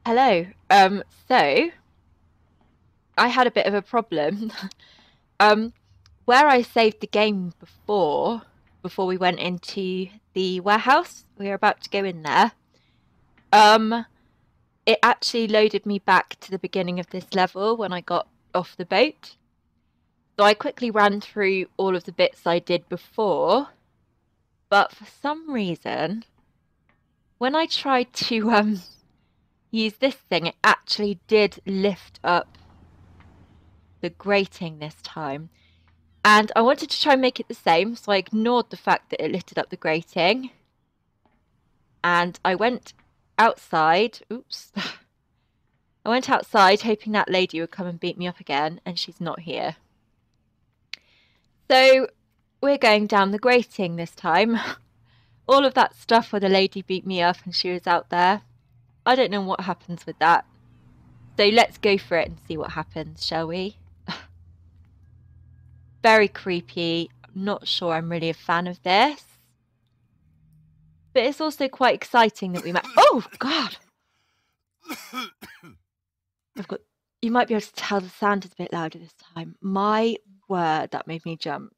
Hello. So I had a bit of a problem. Um, where I saved the game before we went into the warehouse, we were about to go in there. Um, it actually loaded me back to the beginning of this level when I got off the boat. So I quickly ran through all of the bits I did before, but for some reason, when I tried to use this thing, it actually did lift up the grating this time. And I wanted to try and make it the same, so I ignored the fact that it lifted up the grating. And I went outside. Oops. I went outside hoping that lady would come and beat me up again, and she's not here. So we're going down the grating this time. All of that stuff where the lady beat me up and she was out there. I don't know what happens with that. So let's go for it and see what happens, shall we? Very creepy. I'm not sure I'm really a fan of this. But it's also quite exciting that we met. Oh, God! I've got. You might be able to tell the sound is a bit louder this time. My word, that made me jump.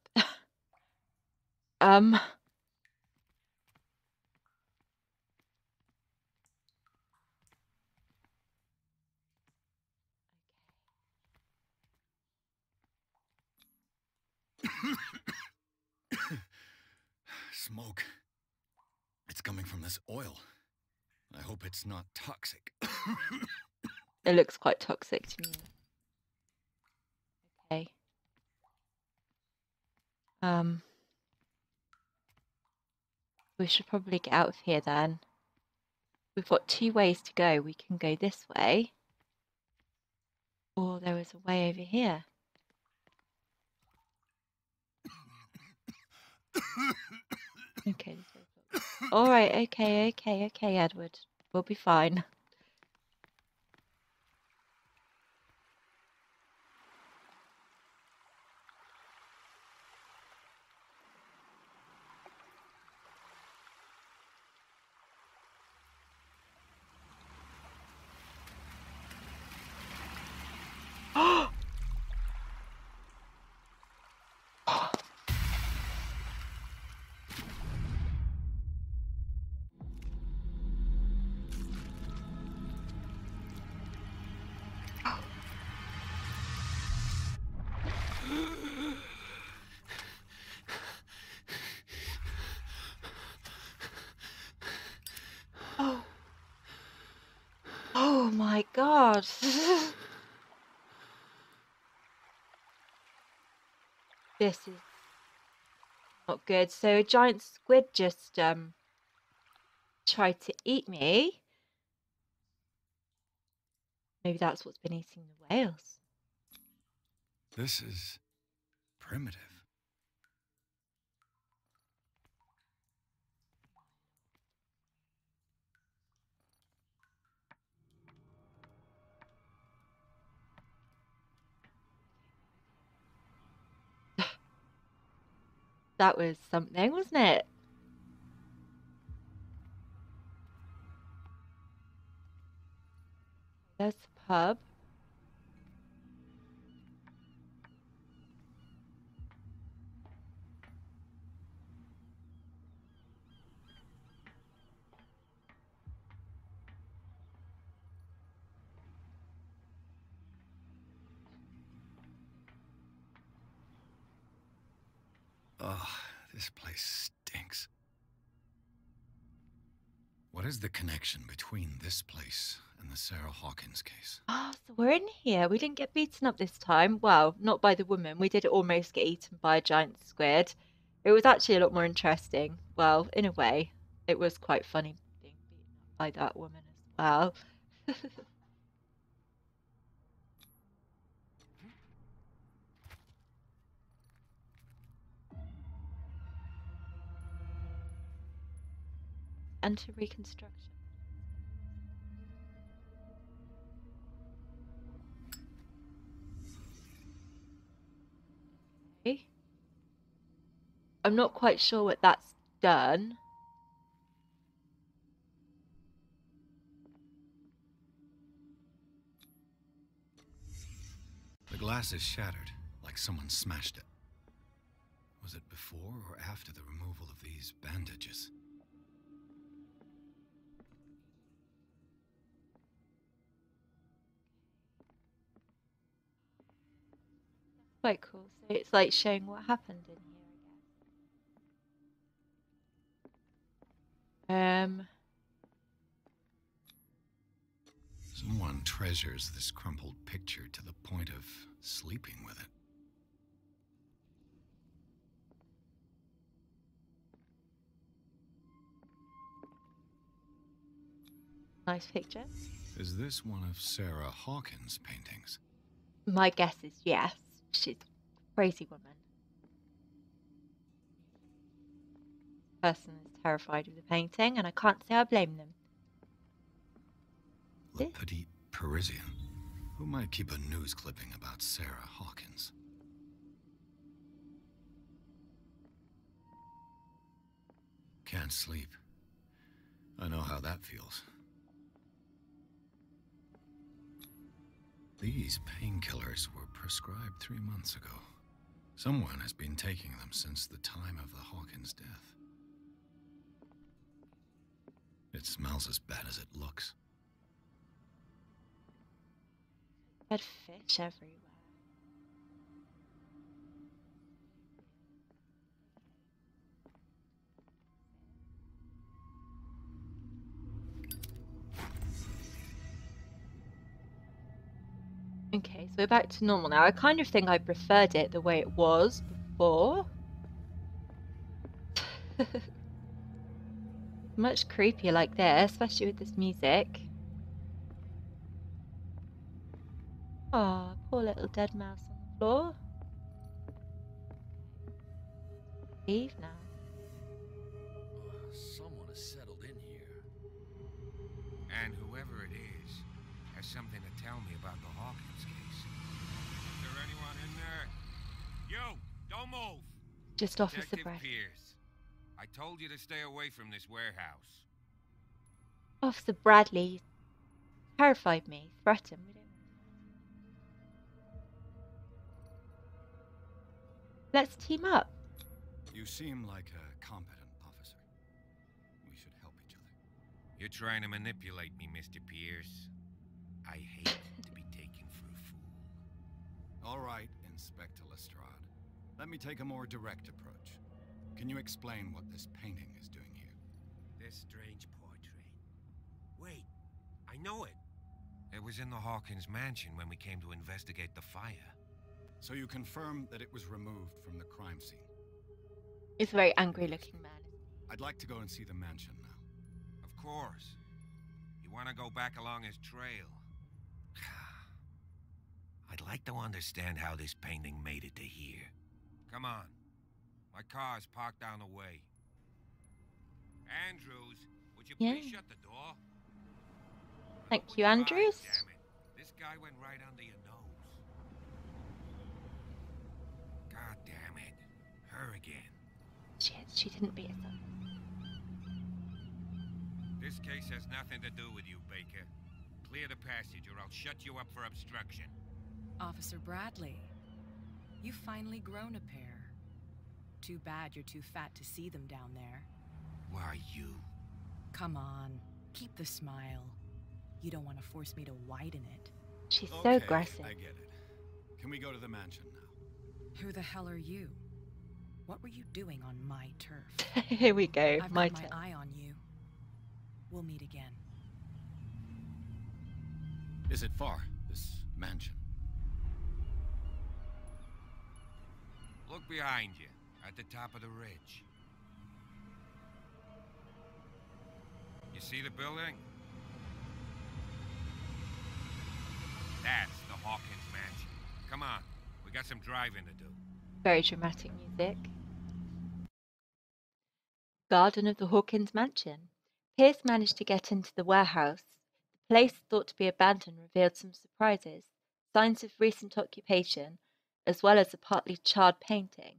um. Smoke. It's coming from this oil. I hope it's not toxic. It looks quite toxic to me. Okay. We should probably get out of here then. We've got two ways to go. We can go this way, or there is a way over here. Okay. All right. Okay. Edward. We'll be fine. Oh. Oh my God. This is not good. So a giant squid just tried to eat me. Maybe that's what's been eating the whales. This is primitive. That was something, wasn't it? There's the pub. Ugh, this place stinks. What is the connection between this place and the Sarah Hawkins case? Ah, so we're in here. We didn't get beaten up this time. Well, not by the woman. We did almost get eaten by a giant squid. It was actually a lot more interesting. Well, in a way, it was quite funny being beaten up by that woman as well. And to reconstruction. Okay. I'm not quite sure what that's done. glass is shattered, like someone smashed it. Was it before or after the removal of these bandages? Quite cool. So it's like showing what happened in here, I guess. Someone treasures this crumpled picture to the point of sleeping with it. Nice picture. Is this one of Sarah Hawkins' paintings? My guess is yes. She's a crazy woman. Person is terrified of the painting, and I can't say I blame them. Le Petit Parisien. Who might keep a news clipping about Sarah Hawkins? Can't sleep. I know how that feels. These painkillers were prescribed 3 months ago. Someone has been taking them since the time of the Hawkins' death. It smells as bad as it looks. Dead fish everywhere. Okay, so we're back to normal now. I kind of think I preferred it the way it was before. Much creepier like this, especially with this music. Oh, poor little dead mouse on the floor. Leave now. Someone has settled in here. And whoever it is has something to tell me about the Hawkins case. Is there anyone in there? You! Don't move! Just Officer Detective Bradley. Pierce. I told you to stay away from this warehouse. Officer Bradley terrified me, threatened. We don't... Let's team up. You seem like a competent officer. We should help each other. You're trying to manipulate me, Mr. Pierce. I hate to be taken for a fool. All right, Inspector Lestrade. Let me take a more direct approach. Can you explain what this painting is doing here? This strange portrait. Wait, I know it. It was in the Hawkins Mansion when we came to investigate the fire. So you confirm that it was removed from the crime scene? It's a very angry looking man. I'd like to go and see the mansion now. Of course. You want to go back along his trail? I'd like to understand how this painting made it to here. Come on. My car's parked down the way. Andrews, would you please shut the door? Thank Open you, your Andrews. eyes, damn it. This guy went right under your nose. God damn it. Her again. She didn't beat us up. This case has nothing to do with you, Baker. Clear the passage or I'll shut you up for obstruction. Officer Bradley, you've finally grown a pair. Too bad you're too fat to see them down there. Why, you? Come on, keep the smile. You don't want to force me to widen it. She's so Okay, aggressive. I get it. Can we go to the mansion now? Who the hell are you? What were you doing on my turf? Here we go. I've My got turn. my eye on you. We'll meet again. Is it far, this mansion? Look behind you, at the top of the ridge. You see the building? That's the Hawkins Mansion. Come on, we got some driving to do. Very dramatic music. Garden of the Hawkins Mansion. Pierce managed to get into the warehouse. The place thought to be abandoned revealed some surprises, signs of recent occupation, as well as a partly charred painting.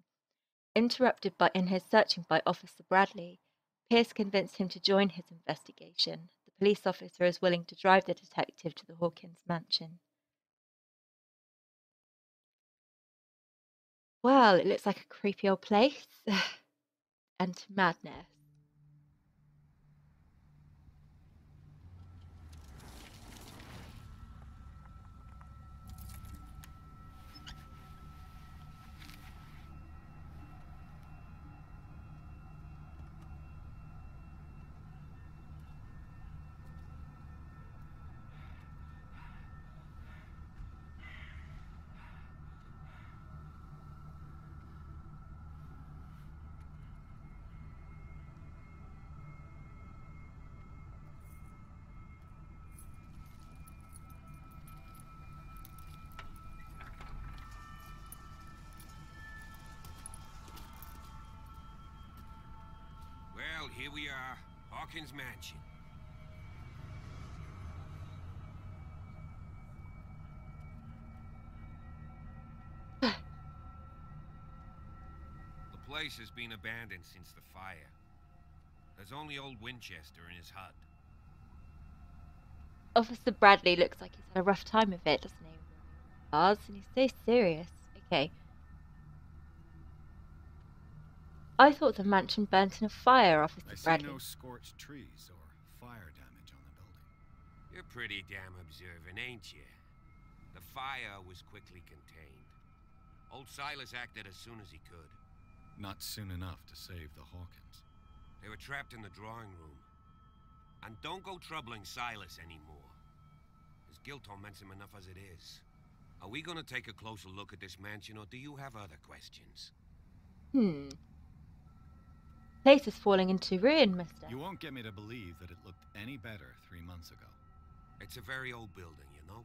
Interrupted in his searching by Officer Bradley, Pierce convinced him to join his investigation. The police officer is willing to drive the detective to the Hawkins Mansion. Well, it looks like a creepy old place. And madness. Well, here we are. Hawkins Mansion. The place has been abandoned since the fire. There's only old Winchester in his hut. Officer Bradley looks like he's had a rough time of it, doesn't he? Ours, and he's so serious. Okay. I thought the mansion burnt in a fire, Officer I see Bradley. no scorched trees or fire damage on the building. You're pretty damn observant, ain't you? The fire was quickly contained. Old Silas acted as soon as he could. Not soon enough to save the Hawkins. They were trapped in the drawing room. And don't go troubling Silas anymore. His guilt torments him enough as it is. Are we gonna take a closer look at this mansion, or do you have other questions? Place is falling into ruin, mister. You won't get me to believe that it looked any better 3 months ago. It's a very old building, you know?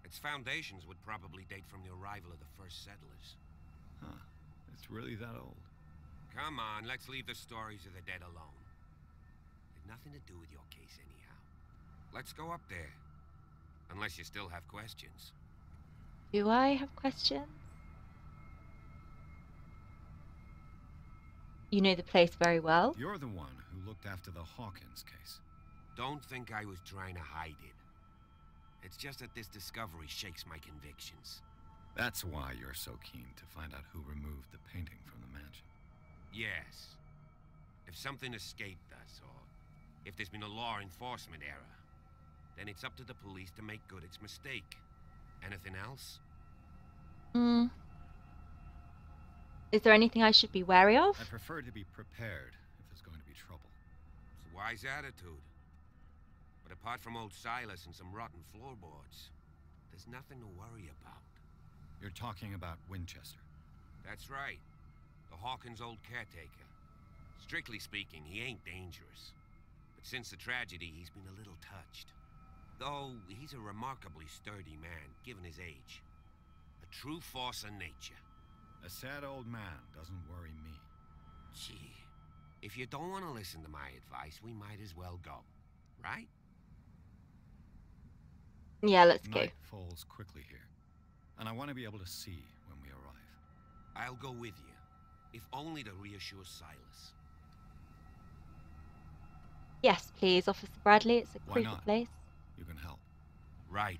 Its foundations would probably date from the arrival of the first settlers. Huh. It's really that old. Come on, let's leave the stories of the dead alone. They've nothing to do with your case anyhow. Let's go up there. Unless you still have questions. Do I have questions? You know the place very well. You're the one who looked after the Hawkins case. Don't think I was trying to hide it. It's just that this discovery shakes my convictions. That's why you're so keen to find out who removed the painting from the mansion. Yes. If something escaped us, or if there's been a law enforcement error, then it's up to the police to make good its mistake. Anything else? Is there anything I should be wary of? I prefer to be prepared if there's going to be trouble. It's a wise attitude. But apart from old Silas and some rotten floorboards, there's nothing to worry about. You're talking about Winchester. That's right. The Hawkins' old caretaker. Strictly speaking, he ain't dangerous. But since the tragedy, he's been a little touched. Though, he's a remarkably sturdy man, given his age. A true force of nature. A sad old man doesn't worry me. Gee, if you don't want to listen to my advice, we might as well go. Right? Yeah, let's go. Night falls quickly here, and I want to be able to see when we arrive. I'll go with you, if only to reassure Silas. Yes, please, Officer Bradley. It's a Why creepy not? place. You can help. Right.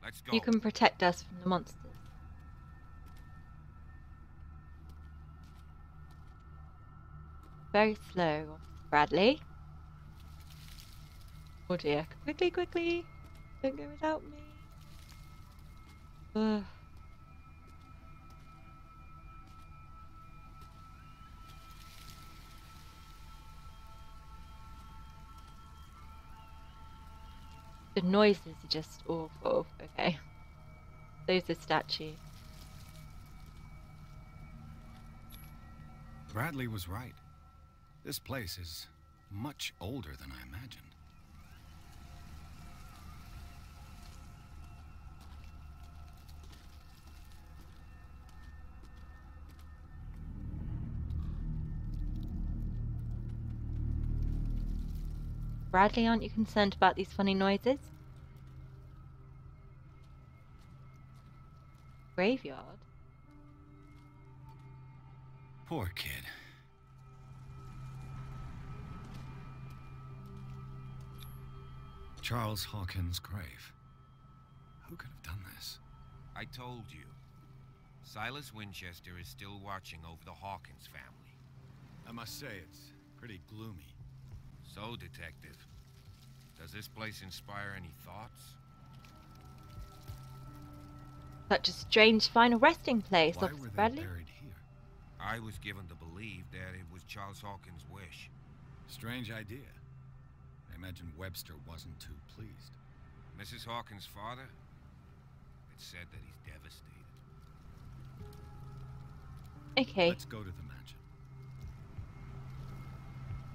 Let's go. You can protect us from the monsters. Very slow, Officer Bradley. Oh dear. Quickly, quickly. Don't go without me. Ugh. The noises are just awful. Okay. Those are statues. Bradley was right. This place is much older than I imagined. Bradley, aren't you concerned about these funny noises? Graveyard? Poor kid. Charles Hawkins' grave. Who could have done this? I told you. Silas Winchester is still watching over the Hawkins family. I must say, it's pretty gloomy. So, Detective, does this place inspire any thoughts? Such a strange final resting place, Why Officer were they Bradley. buried here? I was given to believe that it was Charles Hawkins' wish. Strange idea. I imagine Webster wasn't too pleased. Mrs. Hawkins' father? It's said that he's devastated. Okay. Let's go to the mansion.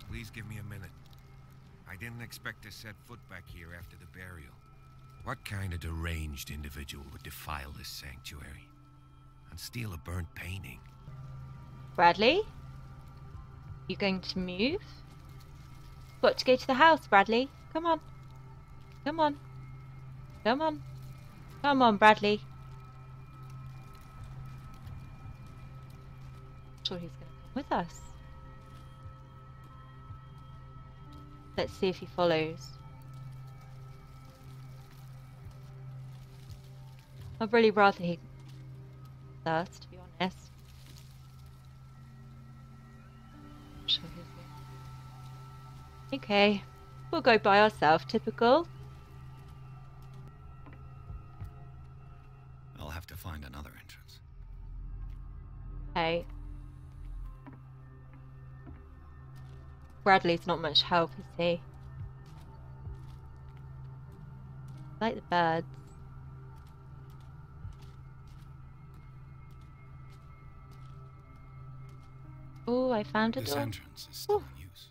Please give me a minute. I didn't expect to set foot back here after the burial. What kind of deranged individual would defile this sanctuary and steal a burnt painting? Bradley? You going to move? Got to go to the house, Bradley. Come on. Come on. Come on. Come on, Bradley. I'm sure he's going to come with us. Let's see if he follows. I'd really rather he does, to be honest. I'm sure he's there. Okay, we'll go by ourselves, typical. I'll have to find another entrance. Hey. Bradley's not much help, is he? Like the birds. Oh, I found a This door. entrance is still Ooh. in use.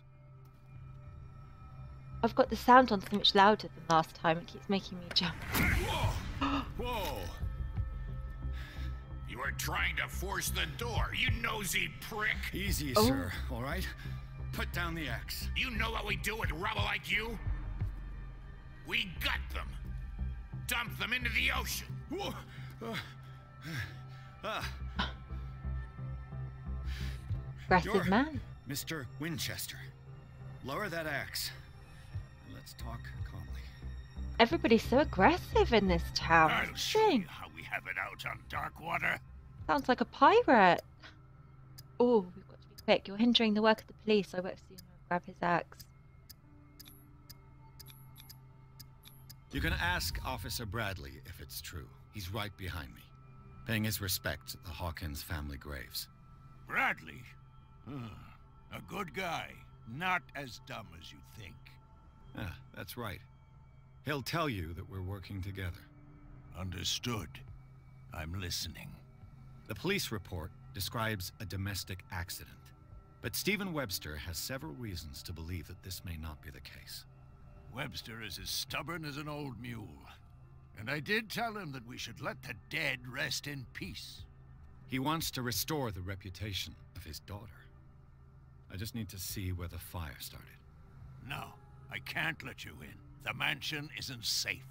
I've got the sound on so much louder than last time. It keeps making me jump. Whoa! You were trying to force the door, you nosy prick! Easy, Oh. sir, all right? Put down the axe. You know what we do with rubble like you? We gut them. Dump them into the ocean. Whoa! Aggressive You're- man. Mr. Winchester, lower that axe. And let's talk calmly. Everybody's so aggressive in this town. I'll It's show you strange. how we have it out on dark water. Sounds like a pirate. Oh, we've got to be quick. You're hindering the work of the police. I won't see him grab his axe. You can ask Officer Bradley if it's true. He's right behind me, paying his respects at the Hawkins family graves. Bradley? A good guy. Not as dumb as you think. Ah, that's right. He'll tell you that we're working together. Understood. I'm listening. The police report describes a domestic accident, but Stephen Webster has several reasons to believe that this may not be the case. Webster is as stubborn as an old mule. And I did tell him that we should let the dead rest in peace. He wants to restore the reputation of his daughter. I just need to see where the fire started. No, I can't let you in. The mansion isn't safe.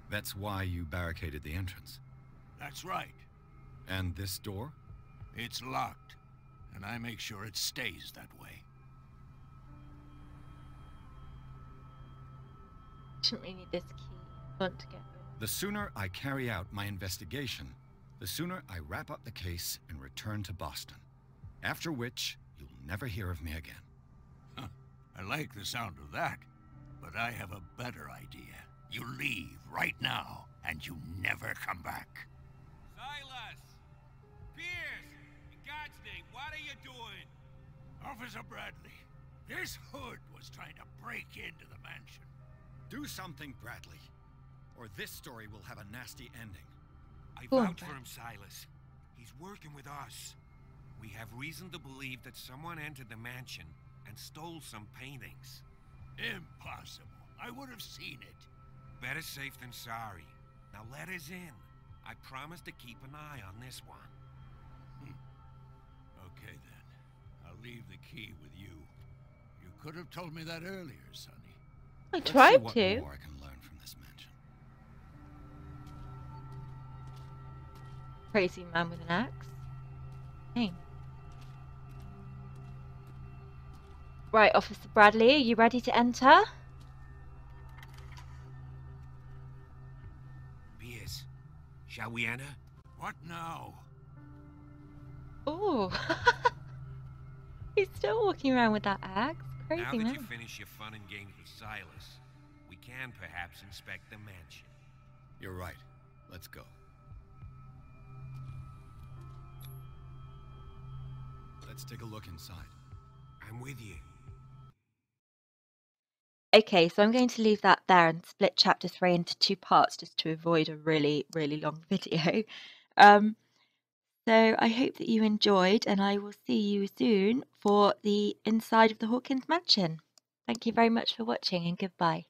That's why you barricaded the entrance. That's right. And this door? It's locked, and I make sure it stays that way. Shouldn't really need this key. I want to get rid. The sooner I carry out my investigation, the sooner I wrap up the case and return to Boston. After which, you'll never hear of me again. I like the sound of that, but I have a better idea. You leave right now, and you never come back. Silas! Pierce! In God's name, what are you doing? Officer Bradley, this hood was trying to break into the mansion. Do something, Bradley, or this story will have a nasty ending. I Go on, vouch for Brad. him, Silas. He's working with us. We have reason to believe that someone entered the mansion and stole some paintings. Impossible. I would have seen it. Better safe than sorry. Now let us in. I promise to keep an eye on this one. Okay then. I'll leave the key with you. You could have told me that earlier, Sonny. I Let's see tried what to. more I can learn from this mansion. Crazy man with an axe. Hey. Right, Officer Bradley, are you ready to enter? Pierce, shall we enter? What now? Oh, he's still walking around with that axe. Now Crazy that you man. finish your fun and games with Silas, we can perhaps inspect the mansion. You're right. Let's go. Let's take a look inside. I'm with you. Okay, so I'm going to leave that there and split chapter 3 into 2 parts just to avoid a really, really long video. So I hope that you enjoyed, and I will see you soon for the inside of the Hawkins Mansion. Thank you very much for watching, and goodbye.